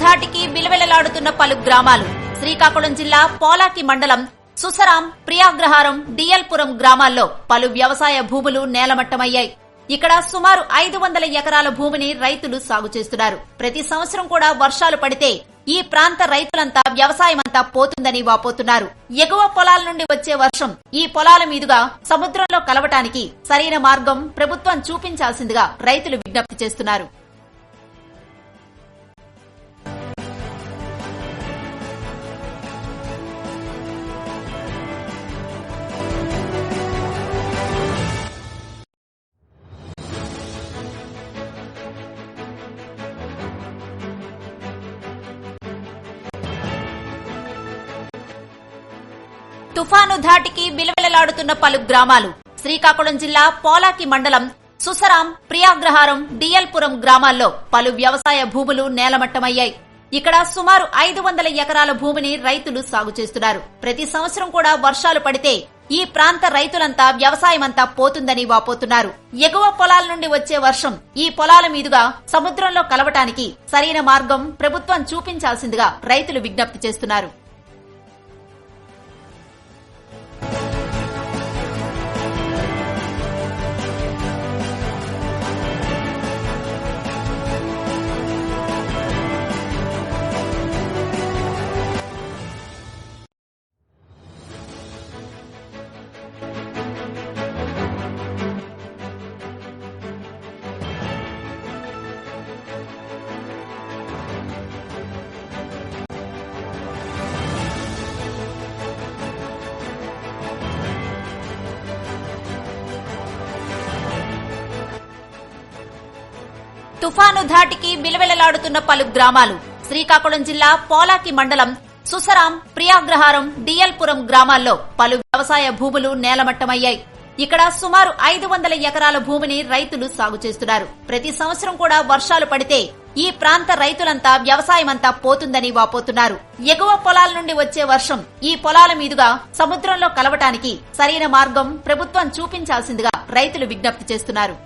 ధాటికి విలవిలలాడుతున్న పలు గ్రామాలు. శ్రీకాకుళం జిల్లా పోలాకి మండలం సుసరాం, ప్రియాగ్రహారం, డిఎల్పురం గ్రామాల్లో పలు వ్యవసాయ భూములు నేలమట్టమయ్యాయి. ఇక్కడ సుమారు 500 ఎకరాల భూమిని రైతులు సాగు చేస్తున్నారు. ప్రతి సంవత్సరం కూడా వర్షాలు పడితే ఈ ప్రాంత రైతులంతా వ్యవసాయమంతా పోతుందని వాపోతున్నారు. ఎగువ పొలాల నుండి వచ్చే వర్షం ఈ పొలాల మీదుగా సముద్రంలో కలవటానికి సరైన మార్గం ప్రభుత్వం చూపించాల్సిందిగా రైతులు విజ్ఞప్తి చేస్తున్నారు. తుఫాను ధాటికి విలవిలలాడుతున్న పలు గ్రామాలు. శ్రీకాకుళం జిల్లా పోలాకి మండలం సుసరాం, ప్రియాగ్రహారం, డిఎల్పురం గ్రామాల్లో పలు వ్యవసాయ భూములు నేలమట్టమయ్యాయి. ఇక్కడ సుమారు 500 ఎకరాల భూమిని రైతులు సాగు చేస్తున్నారు. ప్రతి సంవత్సరం కూడా వర్షాలు పడితే ఈ ప్రాంత రైతులంతా వ్యవసాయమంతా పోతుందని వాపోతున్నారు. ఎగువ పొలాల నుండి వచ్చే వర్షం ఈ పొలాల మీదుగా సముద్రంలో కలవటానికి సరైన మార్గం ప్రభుత్వం చూపించాల్సిందిగా రైతులు విజ్ఞప్తి చేస్తున్నారు. తుఫాను ధాటికి విలవిలలాడుతున్న పలు గ్రామాలు. శ్రీకాకుళం జిల్లా పోలాకి మండలం సుసరాం, ప్రియాగ్రహారం, డిఎల్పురం గ్రామాల్లో పలు వ్యవసాయ భూములు నేలమట్టమయ్యాయి. ఇక్కడ సుమారు 500 ఎకరాల భూమిని రైతులు సాగు చేస్తున్నారు. ప్రతి సంవత్సరం కూడా వర్షాలు పడితే ఈ ప్రాంత రైతులంతా వ్యవసాయమంతా పోతుందని వాపోతున్నారు. ఎగువ పొలాల నుండి వచ్చే వర్షం ఈ పొలాల మీదుగా సముద్రంలో కలవటానికి సరైన మార్గం ప్రభుత్వం చూపించాల్సిందిగా రైతులు విజ్ఞప్తి చేస్తున్నారు.